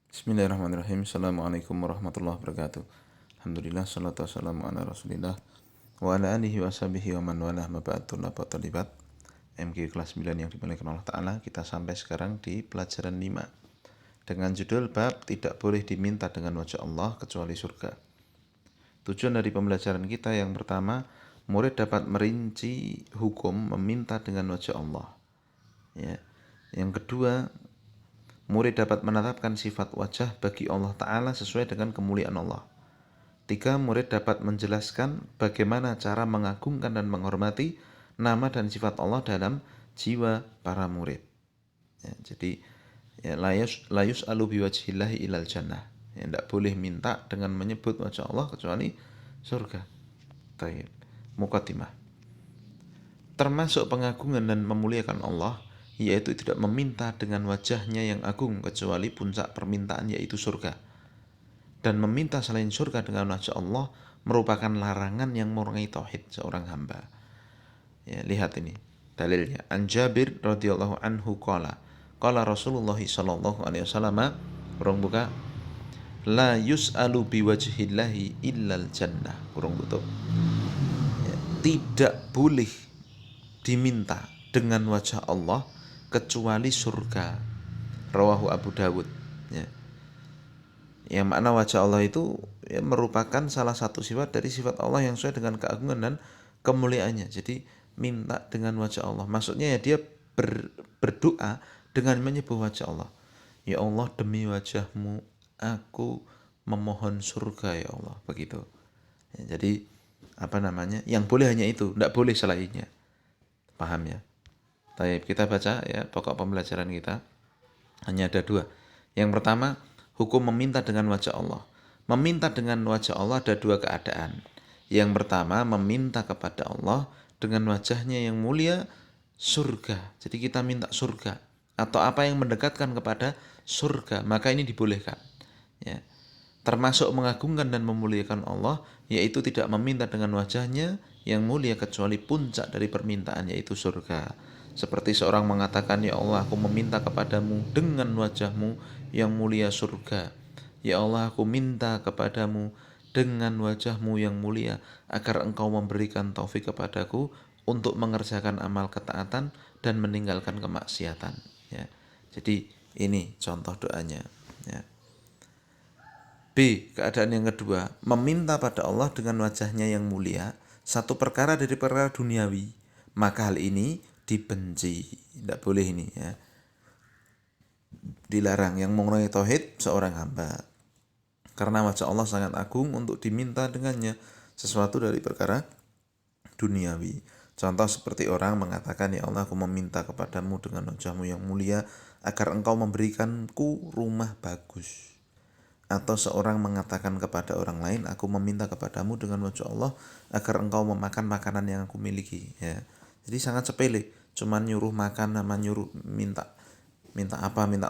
Bismillahirrahmanirrahim. Assalamualaikum warahmatullahi wabarakatuh. Alhamdulillah, salatu wassalamu ala rasulillah wa ala alihi wa sahbihi wa man walah ma ba'd. Talibat MG kelas 9 yang dimuliakan Allah Ta'ala. Kita sampai sekarang di pelajaran 5 dengan judul bab tidak boleh diminta dengan wajah Allah kecuali surga. Tujuan dari pembelajaran kita yang pertama, murid dapat merinci hukum meminta dengan wajah Allah. Ya. Yang kedua, murid dapat menetapkan sifat wajah bagi Allah Ta'ala sesuai dengan kemuliaan Allah. 3. Murid dapat menjelaskan bagaimana cara mengagungkan dan menghormati nama dan sifat Allah dalam jiwa para murid. Ya, jadi layus alu biwajhillahi ilal jannah. Ya, tidak boleh minta dengan menyebut wajah Allah kecuali surga. Taib. Muqaddimah. Termasuk pengagungan dan memuliakan Allah, yaitu tidak meminta dengan wajahnya yang agung kecuali puncak permintaan yaitu surga. Dan meminta selain surga dengan wajah Allah merupakan larangan yang memerangi tauhid seorang hamba. Ya, lihat ini dalilnya. An Jabir radhiyallahu anhu qala Rasulullah sallallahu alaihi wasallam, kurung buka, la yus'alu biwajhillahi illal jannah, kurung tutup. Ya, tidak boleh diminta dengan wajah Allah kecuali surga. Rawahu Abu Dawud. Ya. Yang makna wajah Allah itu ya, merupakan salah satu sifat dari sifat Allah yang sesuai dengan keagungan dan kemuliaannya. Jadi minta dengan wajah Allah. Maksudnya ya dia berdoa dengan menyebut wajah Allah. Ya Allah, demi wajahmu aku memohon surga ya Allah. Begitu. Ya, jadi yang boleh hanya itu, tidak boleh selainnya. Paham ya? Baik, kita baca ya pokok pembelajaran kita. Hanya ada 2. Yang pertama, hukum meminta dengan wajah Allah. Meminta dengan wajah Allah ada 2 keadaan. Yang pertama, meminta kepada Allah dengan wajahnya yang mulia, surga. Jadi kita minta surga atau apa yang mendekatkan kepada surga, maka ini dibolehkan. Ya. Termasuk mengagungkan dan memuliakan Allah, yaitu tidak meminta dengan wajahnya yang mulia kecuali puncak dari permintaan yaitu surga. Seperti seorang mengatakan, ya Allah, aku meminta kepadamu dengan wajahmu yang mulia surga. Ya Allah, aku minta kepadamu dengan wajahmu yang mulia agar engkau memberikan taufik kepadaku untuk mengerjakan amal ketaatan dan meninggalkan kemaksiatan. Ya. Jadi ini contoh doanya. Ya. B. Keadaan yang kedua, meminta pada Allah dengan wajahnya yang mulia satu perkara dari perkara duniawi, maka hal ini dibenci. Tidak boleh ini ya. Dilarang yang mengurangi tauhid seorang hamba. Karena wajah Allah sangat agung untuk diminta dengannya sesuatu dari perkara duniawi. Contoh seperti orang mengatakan, ya Allah, aku meminta kepadamu dengan wajahmu yang mulia agar engkau memberikanku rumah bagus. Atau seorang mengatakan kepada orang lain, aku meminta kepadamu dengan wajah Allah agar engkau memakan makanan yang aku miliki. Ya. Jadi sangat sepele, cuman nyuruh makan sama nyuruh minta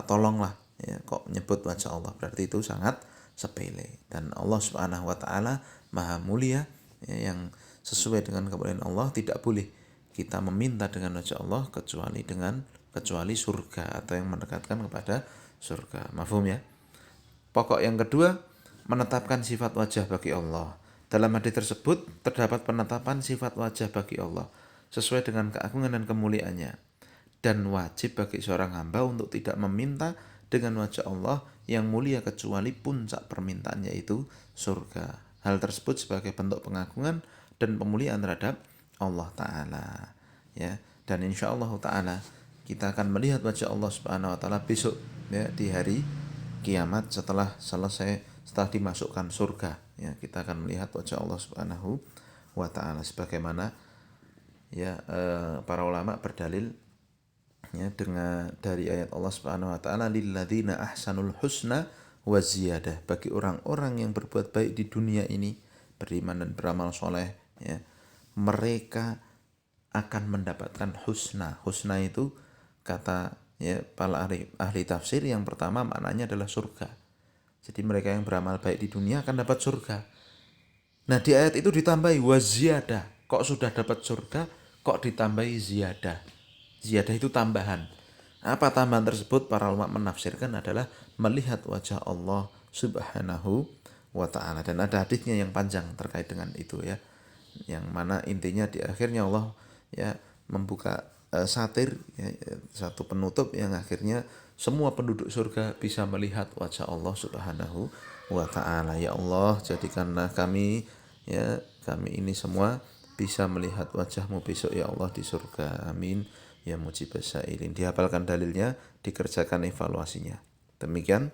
tolong lah. Ya, kok nyebut wajah Allah, berarti itu sangat sepele. Dan Allah Subhanahu wa taala Maha Mulia, ya, yang sesuai dengan kemuliaan Allah, tidak boleh kita meminta dengan wajah Allah kecuali surga atau yang mendekatkan kepada surga. Mafhum ya? Pokok yang kedua, menetapkan sifat wajah bagi Allah. Dalam hadis tersebut terdapat penetapan sifat wajah bagi Allah sesuai dengan keagungan dan kemuliaannya. Dan wajib bagi seorang hamba untuk tidak meminta dengan wajah Allah yang mulia kecuali puncak permintaan yaitu surga. Hal tersebut sebagai bentuk pengagungan dan pemuliaan terhadap Allah Ta'ala. Ya. Dan insya Allah Ta'ala kita akan melihat wajah Allah Subhanahu Wa Ta'ala besok ya, di hari kiamat setelah dimasukkan surga ya, kita akan melihat wajah Allah Subhanahu wa taala sebagaimana ya para ulama berdalil ya dengan dari ayat Allah Subhanahu wa taala, lilladzina ahsanul husna wa ziyadah, bagi orang-orang yang berbuat baik di dunia ini, beriman dan beramal soleh ya, mereka akan mendapatkan husna. Husna itu kata ya para ahli tafsir yang pertama maknanya adalah surga. Jadi mereka yang beramal baik di dunia akan dapat surga. Nah di ayat itu ditambahi waziyadah. Kok sudah dapat surga kok ditambahi ziyadah? Ziyadah itu tambahan. Apa tambahan tersebut? Para ulama menafsirkan adalah melihat wajah Allah Subhanahu wa ta'ala. Dan ada hadisnya yang panjang terkait dengan itu ya. Yang mana intinya di akhirnya Allah ya membuka satir ya, satu penutup yang akhirnya semua penduduk surga bisa melihat wajah Allah Subhanahu wa ta'ala. Ya Allah, jadikanlah kami ya kami ini semua bisa melihat wajahmu besok ya Allah di surga. Amin. Ya mujibas sa'ilin. Dihafalkan dalilnya, dikerjakan evaluasinya. Demikian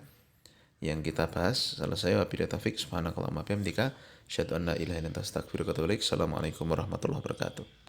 yang kita bahas. Selesai. Wabillahi taufiq. Subhanakallahumma bihamdika asyhadu an la ilaha illa anta astaghfiruka wa atubu ilaik. Assalamualaikum warahmatullahi wabarakatuh.